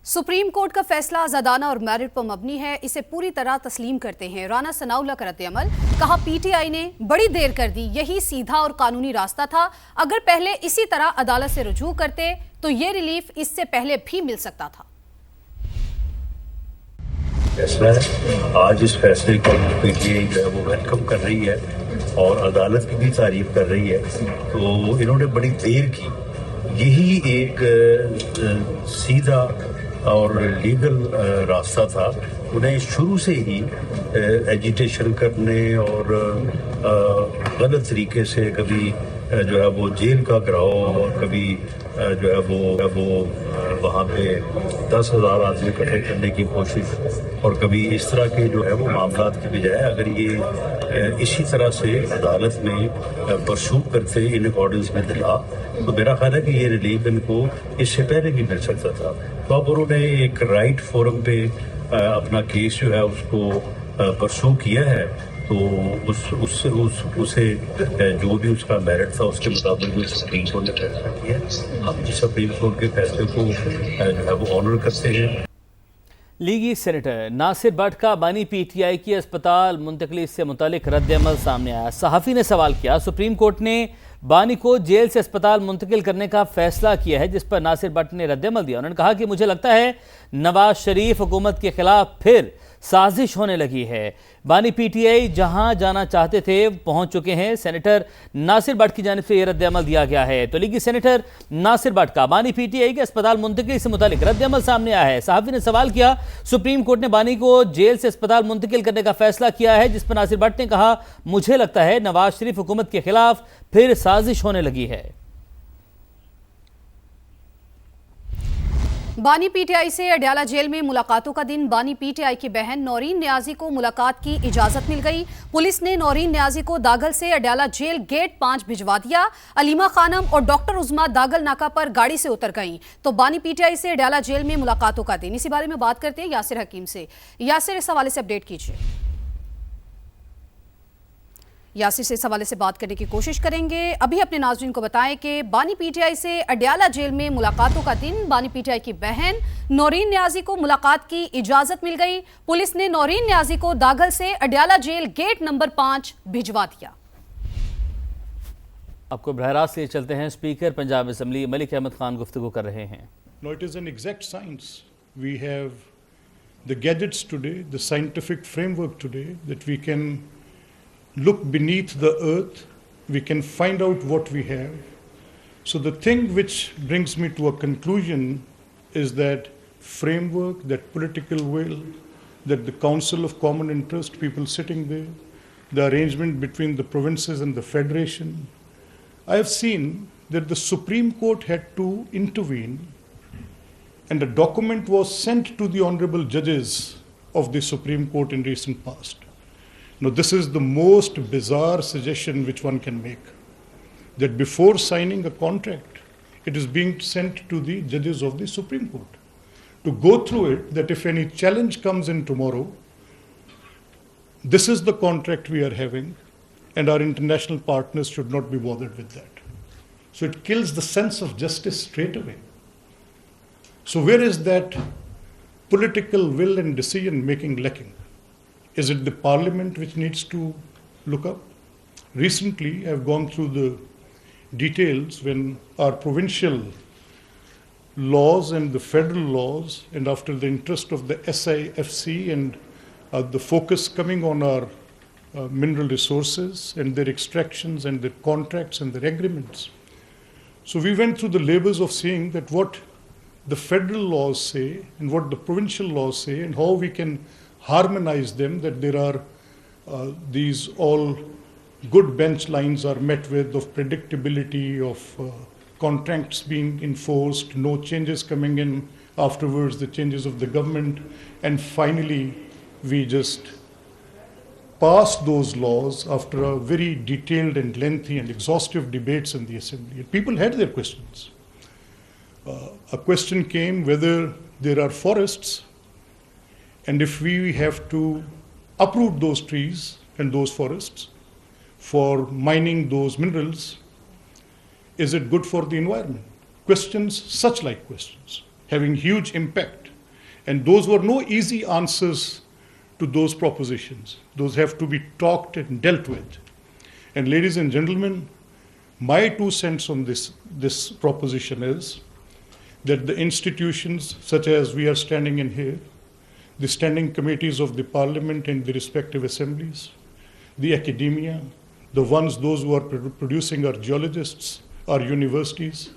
Supreme court का फैसला आजादाना और मेरिट पर मबनी है, इसे पूरी तरह तस्लीम करते हैं। राना सनाउल्लाह का रद्द-ए-अमल, कहा पीटीआई ने बड़ी देर कर दी, यही सीधा और कानूनी रास्ता था। अगर पहले इसी तरह अदालत से रुजू करते तो ये रिलीफ इससे पहले भी मिल सकता था। फैसला है, आज इस फैसले को पीटीआई जो है वो वेलकम कर रही है और अदालत की भी तारीफ कर रही है। तो इन्होंने बड़ी देर की, यही एक सीधा और लीगल रास्ता था। उन्हें शुरू से ही एजिटेशन करने और गलत तरीके से कभी जो है वो जेल का गिराव और कभी जो है वो वहाँ पे 10,000 आदमी इकट्ठे करने की कोशिश और कभी इस तरह के जो है वो मामला की बजाय अगर ये इसी तरह से अदालत में परसू करते इन अकॉर्डेंस में दिला तो मेरा ख्याल है कि ये रिलीफ इनको इससे पहले भी मिल सकता था। तो अब उन्होंने एक राइट फोरम पे अपना केस जो है उसको परसू किया है, तो उसे जो भी उसका मेरिट था उसके मुताबिक सुप्रीम कोर्ट ने फैसला किया। हम सुप्रीम कोर्ट के फैसले को जो है वो ऑनर करते हैं। लीगी सेनेटर नासिर भट्ट का बानी पीटीआई की अस्पताल मुंतकली से मुतालिक रद्द-ए-अमल सामने आया। सहाफ़ी ने सवाल किया, सुप्रीम कोर्ट ने बानी को जेल से अस्पताल मुंतकिल करने का फैसला किया है, जिस पर नासिर भट्ट ने रद्द-ए-अमल दिया। उन्होंने कहा कि मुझे लगता है नवाज शरीफ हुकूमत के खिलाफ फिर साजिश होने लगी है। बानी पीटीआई जहां जाना चाहते थे पहुंच चुके हैं। सेनेटर नासिर भट्ट की जानिब से यह रद्द-ए-अमल दिया गया है। तो लीगी सेनेटर नासिर भट्ट का बानी पीटीआई के अस्पताल मुंतकिल से मुतालिक रद्द-ए-अमल सामने आया है। सहाफ़ी ने सवाल किया, सुप्रीम कोर्ट ने बानी को जेल से अस्पताल मुंतकिल करने का फैसला किया है, जिस पर नासिर भट्ट ने कहा मुझे लगता है नवाज शरीफ हुकूमत के खिलाफ फिर साजिश होने लगी है। बानी पीटीआई से अडयाला जेल में मुलाकातों का दिन। बानी पीटीआई की बहन नौरीन न्याजी को मुलाकात की इजाजत मिल गई। पुलिस ने नौरीन न्याजी को दागल से अडयाला जेल गेट 5 भिजवा दिया। अलीमा खानम और डॉक्टर उज़मा दागल नाका पर गाड़ी से उतर गईं। तो बानी पीटीआई से अडयाला जेल में मुलाकातों का दिन, इसी बारे में बात करते हैं यासिर हकीम से। यासिर, इस हवाले से अपडेट कीजिए। यासिर से इस हवाले से बात करने की कोशिश करेंगे। अभी अपने नाज़रीन को बताएं कि बानी पीटीआई से अडयाला जेल में मुलाकातों का दिन। बानी पीटीआई की बहन नौरीन न्याजी को मुलाकात की इजाजत मिल गई। पुलिस ने नौरीन न्याजी को दागल से अडयाला जेल गेट नंबर 5 भिजवा दिया। आपको बरह रास्त से चलते हैं। स्पीकर पंजाब असम्बली मलिक अहमद खान गुफ्तगू कर रहे हैं। No, it is an exact science. We have the gadgets today, the scientific framework today that we can look beneath the earth, we can find out what we have. So the thing which brings me to a conclusion is that framework, that political will, that the Council of Common Interest, people sitting there, the arrangement between the provinces and the federation. I have seen that the Supreme Court had to intervene and a document was sent to the honorable judges of the Supreme Court in recent past. Now, this is the most bizarre suggestion which one can make, that before signing a contract, it is being sent to the judges of the Supreme Court to go through it, that if any challenge comes in tomorrow, this is the contract we are having, and our international partners should not be bothered with that. So it kills the sense of justice straight away. So where is that political will and decision making lacking? Is it the parliament which needs to look up? Recently, I've gone through the details when our provincial laws and the federal laws, and after the interest of the SIFC and the focus coming on our mineral resources and their extractions and their contracts and their agreements. So we went through the labors of seeing that what the federal laws say and what the provincial laws say and how we can harmonize them, that there are these all good bench lines are met with of predictability, of contracts being enforced, no changes coming in afterwards, the changes of the government, and finally we just passed those laws after a very detailed and lengthy and exhaustive debates in the assembly. And people had their questions. A question came whether there are forests, and if we have to uproot those trees and those forests for mining those minerals, is it good for the environment? Questions, such like questions, having huge impact And those were no easy answers to those propositions. Those have to be talked and dealt with. And ladies and gentlemen, my 2 cents on this proposition is that the institutions such as we are standing in here, the standing committees of the parliament and the respective assemblies, the academia, those who are producing our geologists, our universities,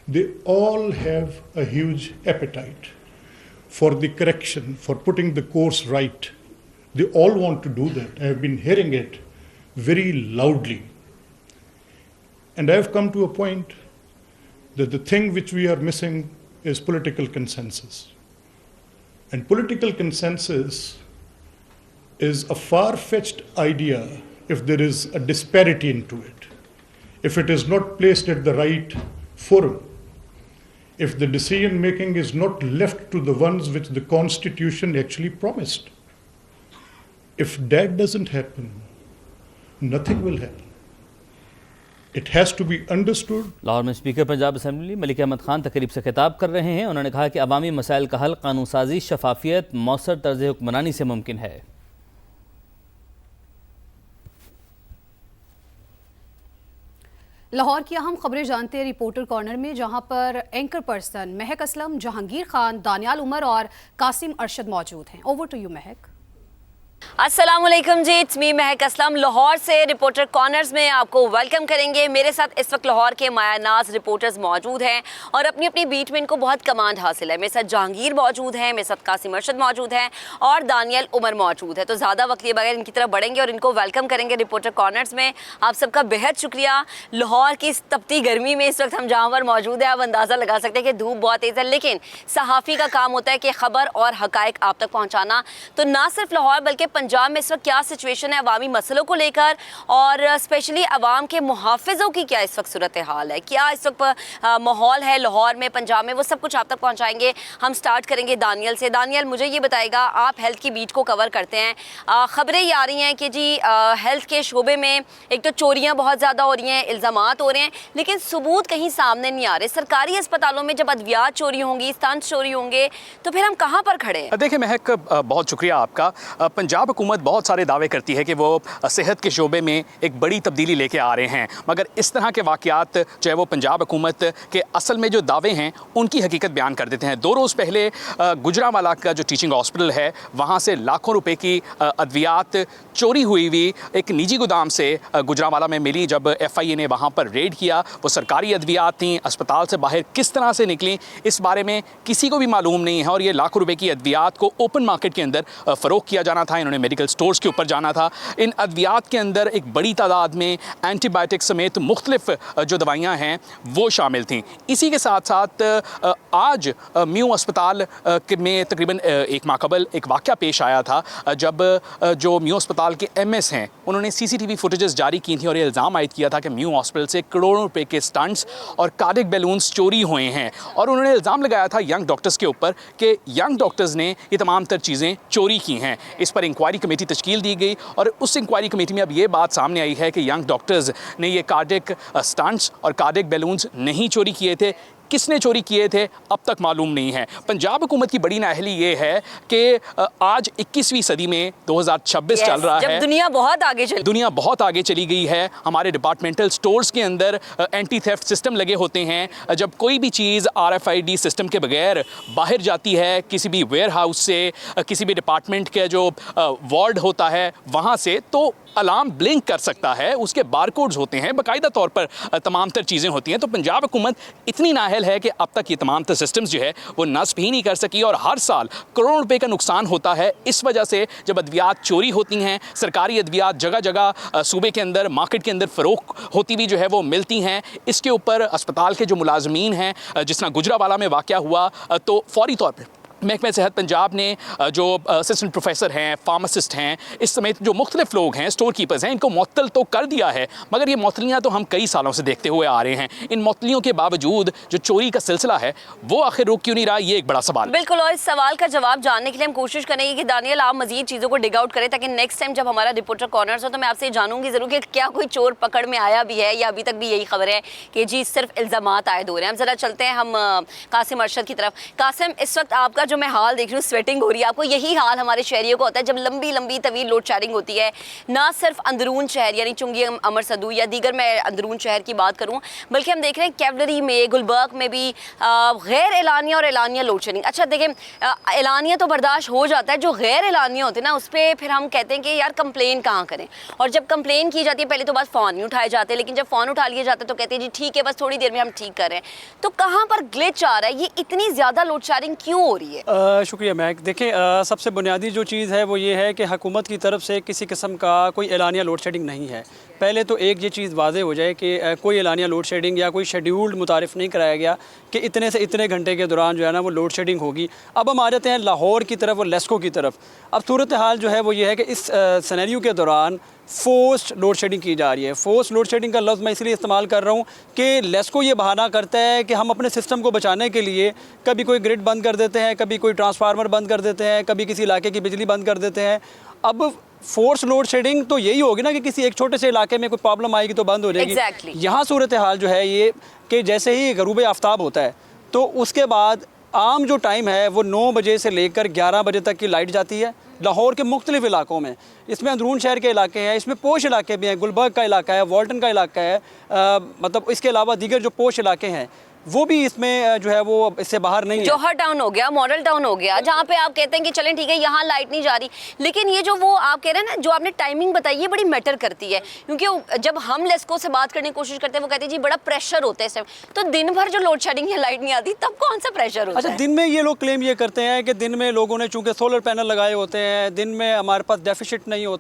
they all have a huge appetite for the correction, for putting the course right. They all want to do that. I have been hearing it very loudly. And I have come to a point that the thing which we are missing is political consensus. And political consensus is a far-fetched idea if there is a disparity into it, if it is not placed at the right forum, if the decision making is not left to the ones which the Constitution actually promised. If that doesn't happen, nothing will happen. It has to be understood. Lahore में speaker Punjab assembly Malik Ahmad Khan तकरीब से खिताब कर रहे हैं। उन्होंने कहा कि अवामी मसाइल का हल कानून साजी, शफाफियत, मौसर तर्ज हुक्मरानी से मुमकिन है। लाहौर की अहम खबरें जानते हैं रिपोर्टर कॉर्नर में, जहां पर एंकर पर्सन महक असलम, जहांगीर खान, दानियाल उमर और कासिम अरशद मौजूद हैं। ओवर टू यू महक। अस्सलामुअलैकुम जी, इट्स मी महक असलम। लाहौर से रिपोर्टर कॉर्नर्स में आपको वेलकम करेंगे। मेरे साथ इस वक्त लाहौर के मायानाज रिपोर्टर्स मौजूद हैं और अपनी अपनी बीट में इनको बहुत कमांड हासिल है। मेरे साथ जहांगीर मौजूद हैं, मेरे साथ कासिम अरशद मौजूद हैं और दानियल उमर मौजूद है। तो ज़्यादा वक्त लिए बगैर इनकी तरफ बढ़ेंगे और इनको वेलकम करेंगे रिपोर्टर कॉर्नर्स में। आप सबका बेहद शुक्रिया। लाहौर की इस तपती गर्मी में इस वक्त हम जहाँ पर मौजूद है, आप अंदाज़ा लगा सकते हैं कि धूप बहुत तेज़ है, लेकिन सहाफ़ी का काम होता है कि ख़बर और हक़ाइक़ आप तक पहुँचाना। तो ना सिर्फ लाहौर बल्कि पंजाब में इस वक्त क्या सिचुएशन है अवामी मसलों को लेकर और स्पेशली अवाम के मुहाफ़िज़ों की क्या इस वक्त सूरत हाल है, क्या इस वक्त माहौल है लाहौर में, पंजाब में, वो सब कुछ आप तक पहुंचाएंगे। हम स्टार्ट करेंगे दानियल से। दानियल, मुझे ये बताएगा, आप हेल्थ की बीट को कवर करते हैं, ख़बरें ये आ रही हैं कि जी हेल्थ के शोबे में एक तो चोरियाँ बहुत ज़्यादा हो रही हैं, इल्ज़ामात हो रहे हैं, लेकिन सबूत कहीं सामने नहीं आ रहे। सरकारी अस्पतालों में जब अद्वियात चोरी होंगी, स्टंट चोरी होंगे, तो फिर हम कहाँ पर खड़े हैं? देखिए महक, बहुत शुक्रिया आपका। पंजाब हुकूमत बहुत सारे दावे करती है कि वो सेहत के शोबे में एक बड़ी तब्दीली लेके आ रहे हैं, मगर इस तरह के वाक़यात जो है वो पंजाब हुकूमत के असल में जो दावे हैं उनकी हकीकत बयान कर देते हैं। 2 रोज़ पहले गुजरांवाला का जो टीचिंग हॉस्पिटल है, वहाँ से लाखों रुपए की अद्वियात चोरी हुई एक निजी गोदाम से गुजरांवाला में मिली। जब FIA ने वहाँ पर रेड किया, वो सरकारी अद्वियात थी, अस्पताल से बाहर किस तरह से निकली इस बारे में किसी को भी मालूम नहीं है। और ये लाखों रुपए की अद्वियात को ओपन मार्केट के अंदर फ़रोख्त किया जाना था, इन्होंने मेडिकल स्टोर्स के ऊपर जाना था। इन अद्वियात के अंदर एक बड़ी तादाद में एंटीबायोटिक समेत मुख्तलिफ जो दवाइयाँ हैं वो शामिल थीं। इसी के साथ साथ आज म्यू अस्पताल में तकरीबन 1 माह कबल एक वाक़या पेश आया था, जब जो म्यू अस्पताल के MS हैं उन्होंने CCTV फुटेजेस जारी की थी और ये इल्ज़ाम आयद किया था कि म्यू हॉस्पिटल से करोड़ों रुपए के स्टंट्स और कार्डियक बैलून्स चोरी हुए हैं। और उन्होंने इल्ज़ाम लगाया था यंग डॉक्टर्स के ऊपर कि यंग डॉक्टर्स ने ये तमाम तर चीज़ें चोरी की हैं। इस पर इंक्वायरी कमेटी तश्कील दी गई और उस इंक्वायरी कमेटी में अब ये बात सामने आई है कि यंग डॉक्टर्स ने ये कार्डियक स्टंट्स और कार्डियक बैलून्स नहीं चोरी किए थे। किसने चोरी किए थे अब तक मालूम नहीं है। पंजाब हुकूमत की बड़ी नाअहली ये है कि आज 21वीं सदी में 2026 चल रहा है, दुनिया बहुत आगे चली गई है। हमारे डिपार्टमेंटल स्टोर्स के अंदर एंटी थेफ्ट सिस्टम लगे होते हैं। जब कोई भी चीज़ RFID सिस्टम के बगैर बाहर जाती है किसी भी वेयर हाउस से, किसी भी डिपार्टमेंट का जो वार्ड होता है वहाँ से, तो अलार्म ब्लिंक कर सकता है, उसके बारकोड्स होते हैं, बाकायदा तौर पर तमाम तर चीज़ें होती हैं। तो पंजाब हुकूमत इतनी नाअहल है कि अब तक ये तमाम तर सिस्टम्स जो है वो नस्ब ही नहीं कर सकी और हर साल करोड़ों रुपए का नुकसान होता है इस वजह से। जब अद्वियात चोरी होती हैं, सरकारी अद्वियात जगह जगह सूबे के अंदर मार्केट के अंदर फ़रोख्त होती भी जो है वो मिलती हैं, इसके ऊपर अस्पताल के जो मुलाजमीन हैं, जिस तरह गुजरांवाला में वाक़या हुआ, तो फौरी तौर पर महकमे सेहत पंजाब ने जो असिस्टेंट प्रोफेसर हैं, फार्मासिस्ट हैं, इस समेत जो मुख्तलिफ लोग हैं, स्टोर कीपर्स हैं, इनको मुअत्तल तो कर दिया है, मगर ये मुअत्तलियाँ तो हम कई सालों से देखते हुए आ रहे हैं। इन मुअत्तलियों के बावजूद जो चोरी का सिलसिला है वो आखिर रुक क्यों नहीं रहा, ये एक बड़ा सवाल है। बिल्कुल, और इस सवाल का जवाब जानने के लिए हम कोशिश करेंगे कि दानियल आप मजीद चीज़ों को डिग आउट करें, ताकि नेक्स्ट टाइम जब हमारा रिपोर्टर कॉर्नर्स हो तो मैं आपसे जानूंगी ज़रूर कि क्या कोई चोर पकड़ में आया भी है या अभी तक भी यही खबर है कि जी सिर्फ इल्ज़ामात आयद हो रहे हैं। हम ज़रा चलते हैं हम कासिम अरशद की तरफ। कासिम, इस वक्त आपका जो मैं हाल देख रही हूँ, स्वेटिंग हो रही है। आपको यही हाल हमारे शहरियों को होता है जब लंबी लंबी तवील लोड शेडिंग होती है। ना सिर्फ अंदरून शहर यानी चुंगी अमर सदू या दीगर मैं अंदरून शहर की बात करूँ, बल्कि हम देख रहे हैं कैवलरी में, गुलबर्ग में भी गैर एलानिया और एलानिया लोड शेडिंग। अच्छा देखें, एलानिया तो बर्दाश्त हो जाता है, जो गैर एलानिया होते हैं ना उस पर फिर हम कहते हैं कि यार कंप्लेन कहाँ करें। और जब कंप्लेन की जाती है पहले तो बस फ़ोन नहीं उठाए जाते, लेकिन जब फ़ोन उठा लिए जाते हैं तो कहते हैं जी ठीक है बस थोड़ी देर में हम ठीक कर रहे हैं। तो कहाँ पर ग्लिच आ रहा है, ये इतनी ज़्यादा लोड शेडिंग क्यों हो रही है? शुक्रिया महक। देखें, सबसे बुनियादी जो चीज़ है वो ये है कि हुकूमत की तरफ से किसी किस्म का कोई एलानिया लोड शेडिंग नहीं है। पहले तो एक ये चीज़ वाज़े हो जाए कि कोई एलानिया लोड शेडिंग या कोई शेड्यूल्ड मुतारिफ़ नहीं कराया गया कि इतने से इतने घंटे के दौरान जो है ना वो लोड शेडिंग होगी। अब हम आ जाते हैं लाहौर की तरफ और लेस्को की तरफ। अब सूरत हाल जो है वो ये है कि इस सिनेरियो के दौरान फोर्स्ड लोड शेडिंग की जा रही है। फोर्स्ड लोड शेडिंग का लफ्ज़ मैं इसलिए इस्तेमाल कर रहा हूँ कि लेस्को ये बहाना करता है कि हम अपने सिस्टम को बचाने के लिए कभी कोई ग्रिड बंद कर देते हैं, कभी कोई ट्रांसफार्मर बंद कर देते हैं, कभी किसी इलाके की बिजली बंद कर देते हैं। अब फोर्स लोड शेडिंग तो यही होगी ना कि किसी एक छोटे से इलाके में कोई प्रॉब्लम आएगी तो बंद हो जाएगी। Exactly. यहाँ सूरत हाल जो है ये कि जैसे ही गरूब आफ्ताब होता है तो उसके बाद आम जो टाइम है वो 9 बजे से लेकर 11 बजे तक की लाइट जाती है लाहौर के मुख्तलिफ इलाकों में। इसमें अंदरून शहर के इलाके हैं, इसमें पोश इलाके भी हैं, गुलबर्ग का इलाका है, वॉल्टन का इलाका है, मतलब इसके अलावा दीगर जो पोश इलाके हैं वो भी इसमें जो है वो इससे बाहर नहीं है। जौहर टाउन हो गया, मॉडल टाउन हो गया, जहाँ पे आप कहते हैं कि चलें ठीक है यहाँ लाइट नहीं जा रही, लेकिन ये जो वो आप कह रहे हैं ना, जो आपने टाइमिंग बताई है बड़ी मैटर करती है। क्योंकि जब हम लेस्को से बात करने की कोशिश करते हैं वो कहते हैं जी बड़ा प्रेशर होता है इस टाइम। तो दिन भर जो लोड शेडिंग है लाइट नहीं आती तब कौन सा प्रेशर होता है? अच्छा, दिन में ये लोग क्लेम ये करते हैं कि दिन में लोगों ने चूँकि सोलर पैनल लगाए होते हैं, दिन में हमारे पास डेफिसिट नहीं होता।